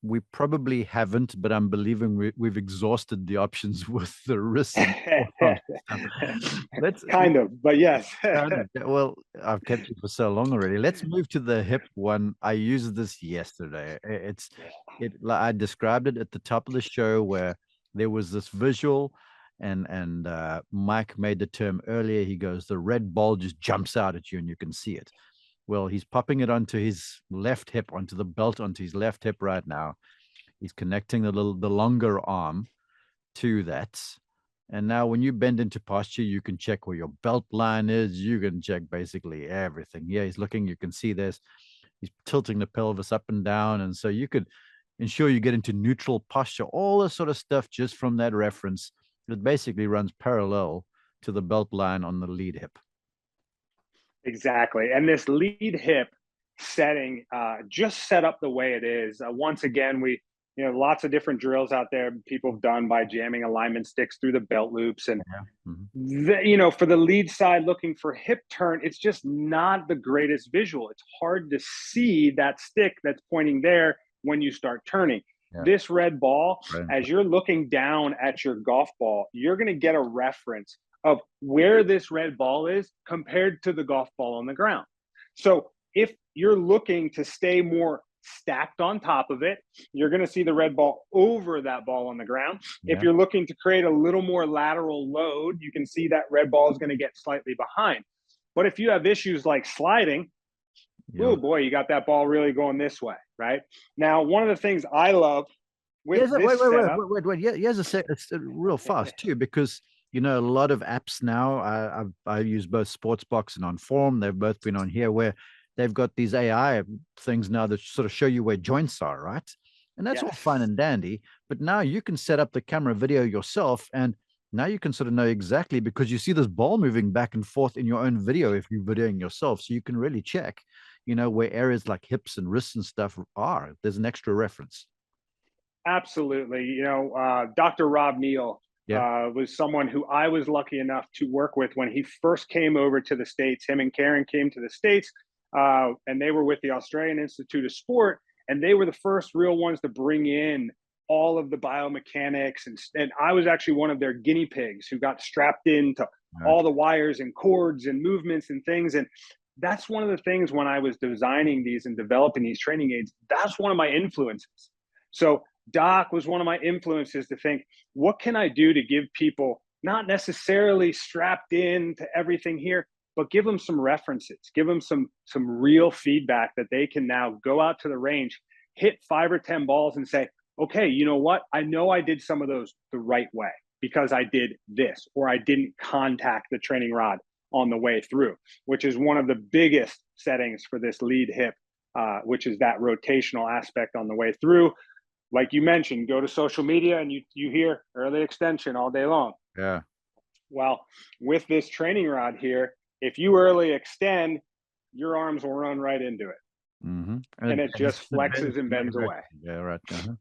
We probably haven't, but I'm believing we've exhausted the options with the wrist. Kind of, but yes. Well, I've kept you for so long already. Let's move to the hip one. I used this yesterday. I described it at the top of the show where there was this visual. And Mike made the term earlier. He goes, the red ball just jumps out at you and you can see it. Well, he's popping it onto his left hip, onto the belt, onto his left hip right now. He's connecting the longer arm to that. And now when you bend into posture, you can check where your belt line is. You can check basically everything. Yeah, he's looking. You can see he's tilting the pelvis up and down. And so you could ensure you get into neutral posture, all this sort of stuff just from that reference. It basically runs parallel to the belt line on the lead hip. Exactly. And this lead hip setting, just set up the way it is. Once again, lots of different drills out there people have done by jamming alignment sticks through the belt loops. And, for the lead side looking for hip turn, it's just not the greatest visual. It's hard to see that stick that's pointing there when you start turning. Yeah. This red ball, as you're looking down at your golf ball, you're going to get a reference of where this red ball is compared to the golf ball on the ground. So if you're looking to stay more stacked on top of it, you're going to see the red ball over that ball on the ground. Yeah. If you're looking to create a little more lateral load, you can see that red ball is going to get slightly behind. But if you have issues like sliding, oh boy, you got that ball really going this way, right? Now, one of the things I love with this setup... Wait. Yeah, it's real fast too, because a lot of apps now. I use both Sportsbox and on Form. They've both been on here where they've got these AI things now that sort of show you where joints are, right? And that's all fine and dandy. But now you can set up the camera video yourself, and Now you can sort of know exactly, because you see this ball moving back and forth in your own video if you're videoing yourself. So you can really check, where areas like hips and wrists and stuff are. There's an extra reference. Absolutely. Dr. Rob Neal Yeah. was someone who I was lucky enough to work with when he first came over to the States. Him and Karen came to the States, and they were with the Australian Institute of Sport, and they were the first real ones to bring in all of the biomechanics. And I was actually one of their guinea pigs who got strapped into all the wires and cords and movements and things. And that's one of the things when I was designing these and developing these training aids, that's one of my influences. So Doc was one of my influences to think, what can I do to give people not necessarily strapped in to everything here, but give them some references, give them some real feedback that they can now go out to the range, hit 5 or 10 balls and say, okay, you know what? I know I did some of those the right way because I did this, or I didn't contact the training rod on the way through, which is one of the biggest settings for this lead hip, which is that rotational aspect on the way through. Like you mentioned, go to social media and you hear early extension all day long. Yeah. Well, with this training rod here, if you early extend, your arms will run right into it. Mm-hmm. And it just flexes and bends away. Yeah, right. Uh-huh.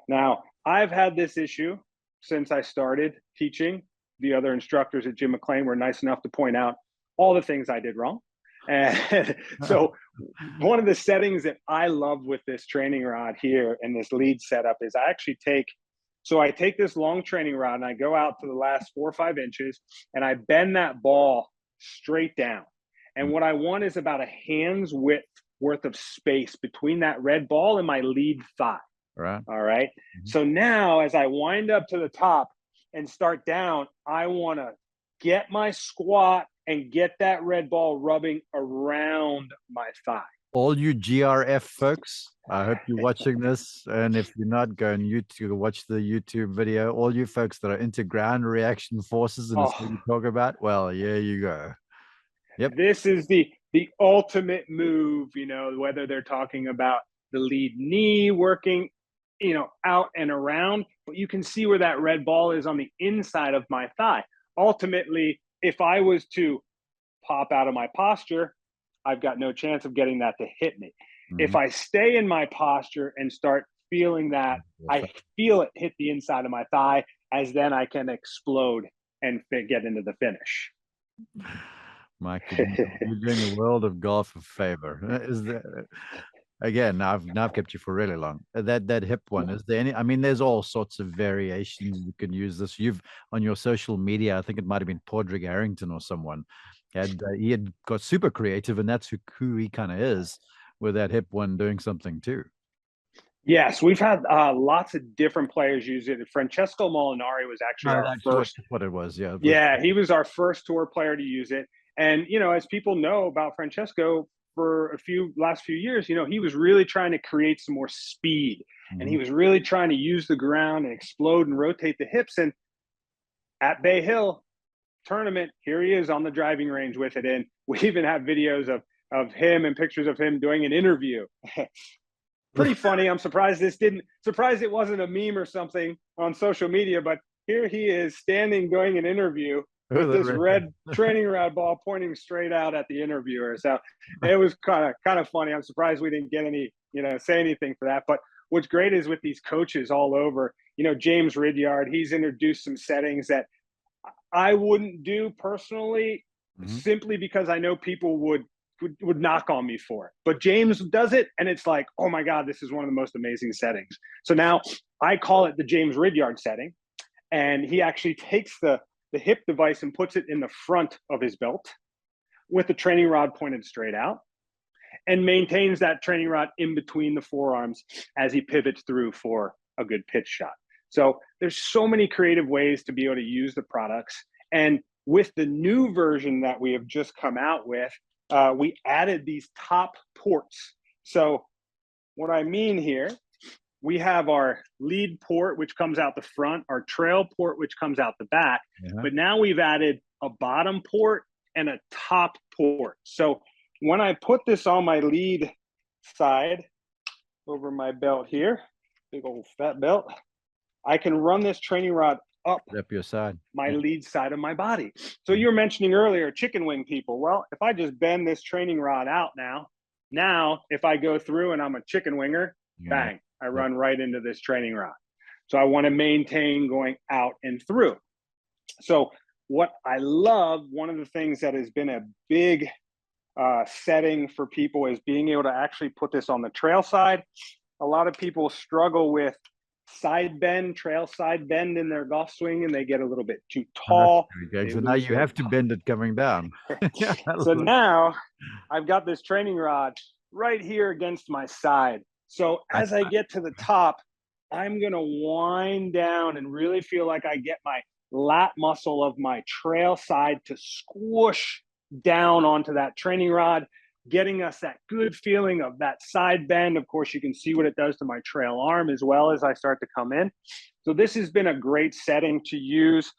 Now, I've had this issue since I started teaching. The other instructors at Jim Mclean were nice enough to point out all the things I did wrong. And so one of the settings that I love with this training rod here and this lead setup is I actually take this long training rod and I go out to the last 4 or 5 inches and I bend that ball straight down. And what I want is about a hand's width worth of space between that red ball and my lead thigh. Right. All right. Mm-hmm. So now as I wind up to the top and start down, I want to get my squat and get that red ball rubbing around my thigh. All you GRF folks, I hope you're watching this. And if you're not, go on YouTube, watch the YouTube video. All you folks that are into ground reaction forces and it's what you talk about, well, here you go. Yep. This is the ultimate move, whether they're talking about the lead knee working, out and around, but you can see where that red ball is on the inside of my thigh. Ultimately, if I was to pop out of my posture, I've got no chance of getting that to hit me. Mm-hmm. If I stay in my posture and start feeling that, I feel it hit the inside of my thigh, as then I can explode and get into the finish. Mike, you're doing the world of golf a favor. Is that, again, I've kept you for really long. That hip one, is there any? I mean, there's all sorts of variations you can use this. You've on your social media, I think it might have been Padraig Harrington or someone, he had got super creative, and that's who he kind of is with that hip one doing something too. Yes, we've had lots of different players use it. Francesco Molinari was actually our first. What it was, yeah. Yeah, he was our first tour player to use it. And, as people know about Francesco, for last few years, he was really trying to create some more speed. Mm-hmm. And he was really trying to use the ground and explode and rotate the hips. And at Bay Hill tournament, here he is on the driving range with it. And we even have videos of him and pictures of him doing an interview. Pretty funny. I'm surprised it wasn't a meme or something on social media, but here he is standing doing an interview with this red training rod ball pointing straight out at the interviewer. So it was kind of funny. I'm surprised we didn't get any, say anything for that. But what's great is with these coaches all over, James Ridyard, he's introduced some settings that I wouldn't do personally, simply because I know people would knock on me for it. But James does it, and it's like, oh my God, this is one of the most amazing settings. So now I call it the James Ridyard setting, and he actually takes the hip device and puts it in the front of his belt with the training rod pointed straight out, and maintains that training rod in between the forearms as he pivots through for a good pitch shot. So there's so many creative ways to be able to use the products. And with the new version that we have just come out with, we added these top ports. So what I mean here, we have our lead port, which comes out the front, our trail port, which comes out the back. Yeah. But now we've added a bottom port and a top port. So when I put this on my lead side over my belt here, big old fat belt, I can run this training rod up your side. my lead side of my body. So you were mentioning earlier chicken wing people. Well, if I just bend this training rod out now if I go through and I'm a chicken winger, bang, I run right into this training rod. So I want to maintain going out and through. So what I love, one of the things that has been a big setting for people is being able to actually put this on the trail side. A lot of people struggle with trail side bend in their golf swing, and they get a little bit too tall. So now you have to bend it coming down. So now I've got this training rod right here against my side. So as I get to the top, I'm going to wind down and really feel like I get my lat muscle of my trail side to squish down onto that training rod, getting us that good feeling of that side bend. Of course, you can see what it does to my trail arm as well as I start to come in. So this has been a great setting to use.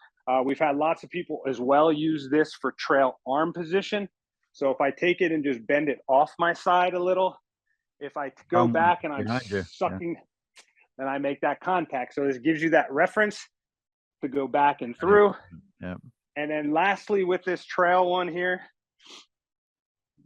We've had lots of people as well use this for trail arm position. So if I take it and just bend it off my side a little, if I go back and I'm sucking, then I make that contact. So this gives you that reference to go back and through. And then lastly, with this trail one here,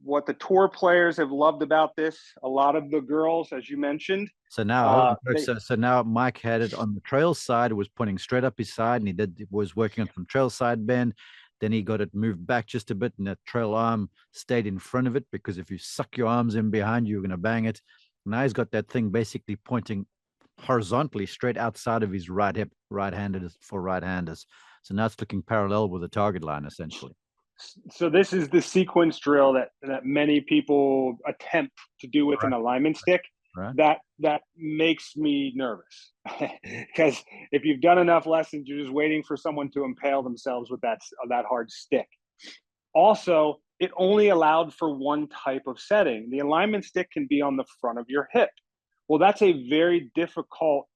what the tour players have loved about this, a lot of the girls, as you mentioned. So now, so now Mike had it on the trail side. It was pointing straight up his side, and he was working on some trail side bend. Then he got it moved back just a bit, and that trail arm stayed in front of it, because if you suck your arms in behind you, you're going to bang it. Now he's got that thing basically pointing horizontally straight outside of his right hip, right-handed for right-handers. So now it's looking parallel with the target line, essentially. So this is the sequence drill that many people attempt to do with an alignment stick. That makes me nervous, because if you've done enough lessons, you're just waiting for someone to impale themselves with that hard stick. Also, it only allowed for one type of setting. The alignment stick can be on the front of your hip. Well, that's a very difficult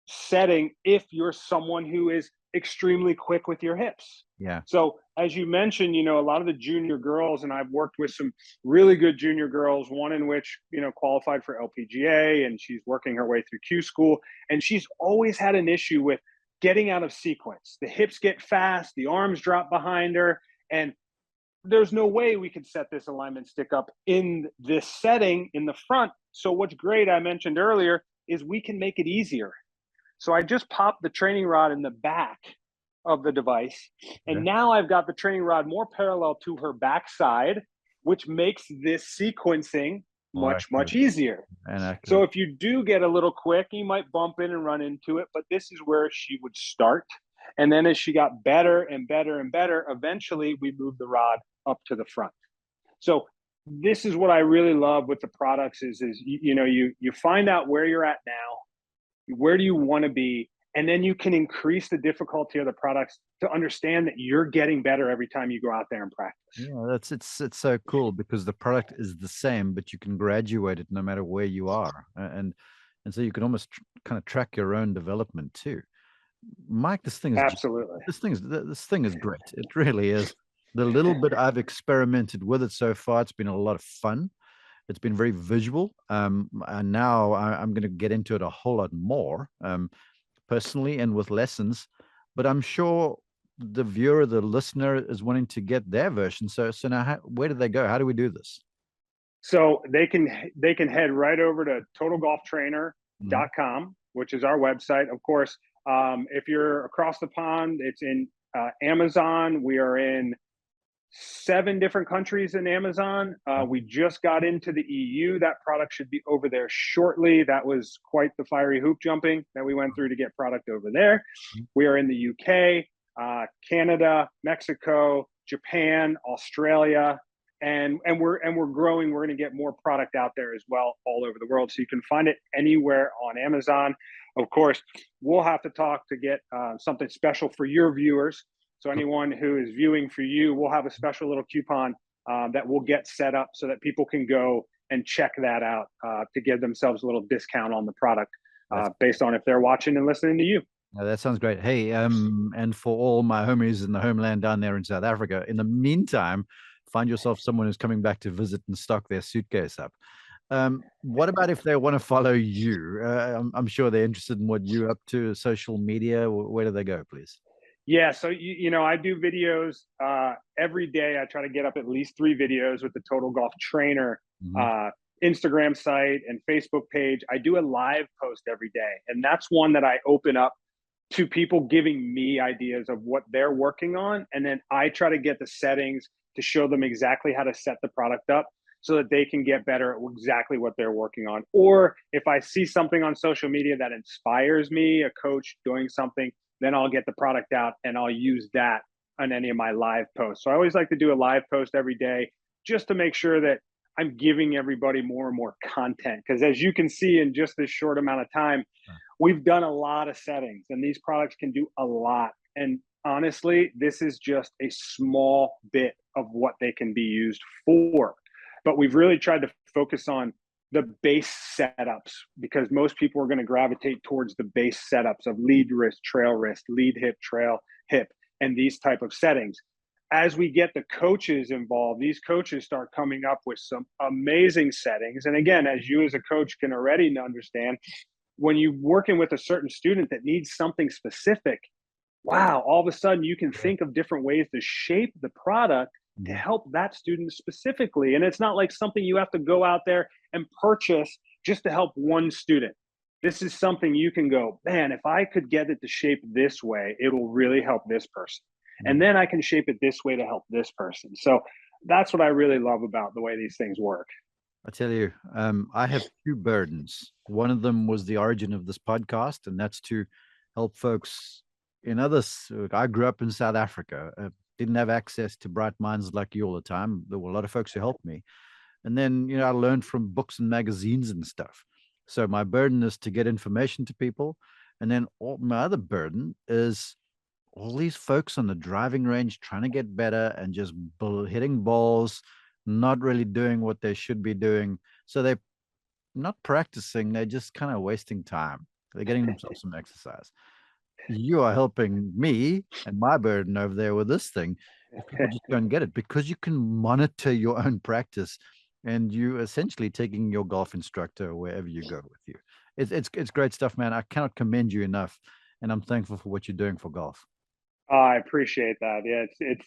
setting if you're someone who is extremely quick with your hips. So as you mentioned, a lot of the junior girls, and I've worked with some really good junior girls, one in which, qualified for LPGA, and she's working her way through Q school. And she's always had an issue with getting out of sequence. The hips get fast, the arms drop behind her, and there's no way we could set this alignment stick up in this setting in the front. So what's great, I mentioned earlier, is we can make it easier. So I just popped the training rod in the back of the device, and now I've got the training rod more parallel to her backside, which makes this sequencing much easier. So if you do get a little quick, you might bump in and run into it, but this is where she would start. And then as she got better and better and better, eventually we moved the rod up to the front. So this is what I really love with the products is you find out where you're at now, where do you want to be, and then you can increase the difficulty of the products to understand that you're getting better every time you go out there and practice. It's so cool, because the product is the same, but you can graduate it no matter where you are, and so you can almost kind of track your own development too. Mike, this thing is great. It really is. The little bit I've experimented with it so far, it's been a lot of fun. It's been very visual. And now I'm going to get into it a whole lot more, personally and with lessons. But I'm sure the viewer, the listener, is wanting to get their version. So now, where do they go? How do we do this? So they can head right over to totalgolftrainer.com, which is our website. Of course, if you're across the pond, it's in Amazon. We are in 7 different countries in Amazon. We just got into the EU. That product should be over there shortly. That was quite the fiery hoop jumping that we went through to get product over there. We are in the UK, Canada, Mexico, Japan, Australia, and we're growing. We're going to get more product out there as well all over the world. So you can find it anywhere on Amazon. Of course, we'll have to talk to get something special for your viewers. So anyone who is viewing for you, we'll have a special little coupon that we'll get set up so that people can go and check that out to give themselves a little discount on the product based on if they're watching and listening to you. That sounds great. Hey, and for all my homies in the homeland down there in South Africa, in the meantime, find yourself someone who's coming back to visit and stock their suitcase up. What about if they want to follow you? I'm sure they're interested in what you're up to, social media. Where do they go, please? Yeah, so I do videos every day. I try to get up at least 3 videos with the Total Golf Trainer Mhm. uh, Instagram site and Facebook page. I do a live post every day, and that's one that I open up to people giving me ideas of what they're working on, and then I try to get the settings to show them exactly how to set the product up so that they can get better at exactly what they're working on. Or if I see something on social media that inspires me, a coach doing something, then I'll get the product out and I'll use that on any of my live posts. So I always like to do a live post every day just to make sure that I'm giving everybody more and more content. Because as you can see in just this short amount of time, we've done a lot of settings and these products can do a lot. And honestly, this is just a small bit of what they can be used for. But we've really tried to focus on the base setups because most people are going to gravitate towards the base setups of lead wrist, trail wrist, lead hip, trail hip, and these type of settings. As we get the coaches involved, these coaches start coming up with some amazing settings. And again, as you as a coach can already understand, when you're working with a certain student that needs something specific, wow, all of a sudden you can think of different ways to shape the product to Mhm. help that student specifically. And it's not like something you have to go out there and purchase just to help one student. This is something you can go, man, if I could get it to shape this way, it'll really help this person. And Mhm. then I can shape it this way to help this person. So that's what I really love about the way these things work. I tell you, I have two burdens. One of them was the origin of this podcast, and that's to help folks in others. I grew up in South Africa, didn't have access to bright minds like you all the time. There were a lot of folks who helped me. And then, I learned from books and magazines and stuff. So my burden is to get information to people. And then my other burden is all these folks on the driving range trying to get better and just hitting balls, not really doing what they should be doing. So they're not practicing, they're just kind of wasting time. They're getting themselves some exercise. You are helping me and my burden over there with this thing if people just don't get it because you can monitor your own practice and you essentially taking your golf instructor wherever you go with you. It's great stuff, man. I cannot commend you enough, and I'm thankful for what you're doing for golf. I appreciate that. Yeah,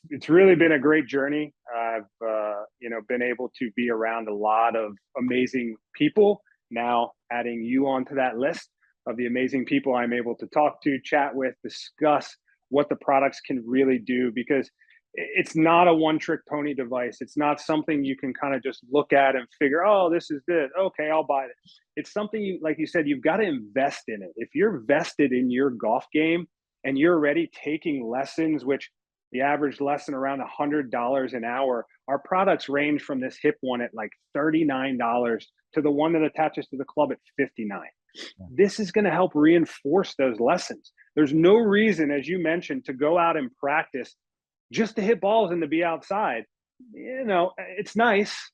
it's really been a great journey. I've been able to be around a lot of amazing people. Now adding you onto that list of the amazing people I'm able to talk to, chat with, discuss what the products can really do because it's not a one-trick pony device. It's not something you can kind of just look at and figure, oh, this is good. Okay, I'll buy it. It's something you, like you said, you've got to invest in it. If you're vested in your golf game and you're already taking lessons, which the average lesson around $100 an hour, our products range from this hip one at like $39 to the one that attaches to the club at $59. This is going to help reinforce those lessons. There's no reason, as you mentioned, to go out and practice just to hit balls and to be outside. It's nice,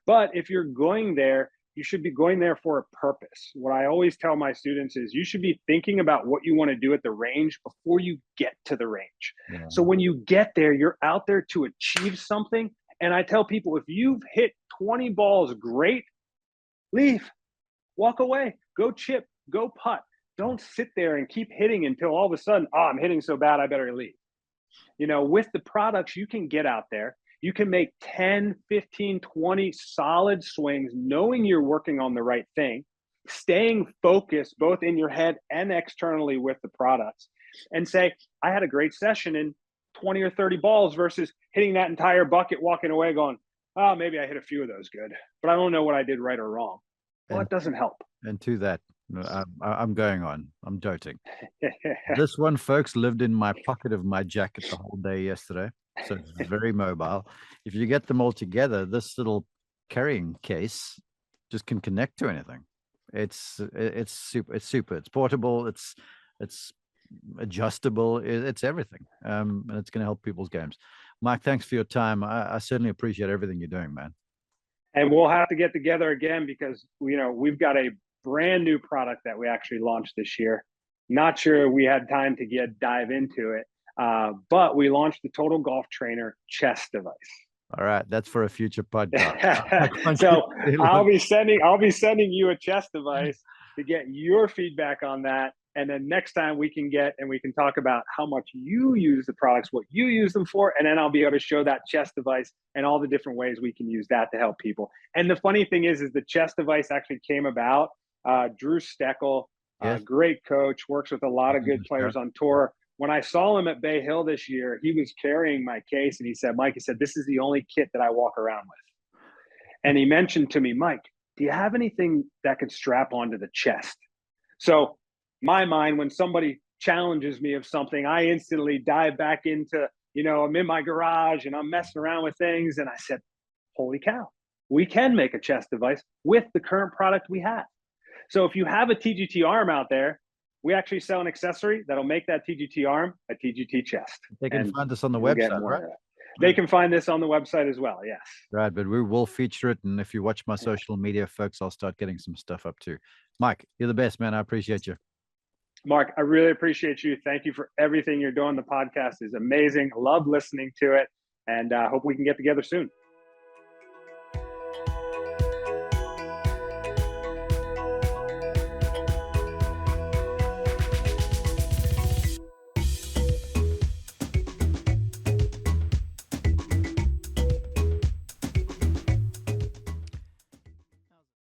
but if you're going there, you should be going there for a purpose. What I always tell my students is you should be thinking about what you want to do at the range before you get to the range. Yeah. So when you get there, you're out there to achieve something. And I tell people, if you've hit 20 balls, great, leave, walk away, go chip, go putt. Don't sit there and keep hitting until all of a sudden, oh, I'm hitting so bad, I better leave. With the products, you can get out there. You can make 10, 15, 20 solid swings, knowing you're working on the right thing, staying focused both in your head and externally with the products, and say, I had a great session in 20 or 30 balls versus hitting that entire bucket, walking away going, oh, maybe I hit a few of those good, but I don't know what I did right or wrong. Well, And it doesn't help. and to that, I'm going on. I'm doting. This one, folks, lived in my pocket of my jacket the whole day yesterday. So it's very mobile. If you get them all together, this little carrying case just can connect to anything. It's super. It's super. It's portable. It's adjustable. It's everything. And it's going to help people's games. Mike, thanks for your time. I certainly appreciate everything you're doing, man. And we'll have to get together again because we've got a brand new product that we actually launched this year. Not sure we had time to dive into it, but we launched the Total Golf Trainer chest device. All right, that's for a future podcast. So I'll be sending you a chest device to get your feedback on that. And then next time we can talk about how much you use the products, what you use them for. And then I'll be able to show that chest device and all the different ways we can use that to help people. And the funny thing is the chest device actually came about. Drew Steckel, Yes. great coach, works with a lot of good players on tour. When I saw him at Bay Hill this year, he was carrying my case and he said, Mike, he said, this is the only kit that I walk around with. And he mentioned to me, Mike, do you have anything that can strap onto the chest? So my mind, when somebody challenges me of something, I instantly dive back into, I'm in my garage and I'm messing around with things. And I said, holy cow, we can make a chest device with the current product we have. So if you have a TGT arm out there, we actually sell an accessory that'll make that TGT arm a TGT chest. They can find this on the website, right? They can find this on the website as well, yes. Right, but we will feature it. And if you watch my social media, folks, I'll start getting some stuff up too. Mike, you're the best, man. I appreciate you. Mark, I really appreciate you. Thank you for everything you're doing. The podcast is amazing. Love listening to it, and hope we can get together soon.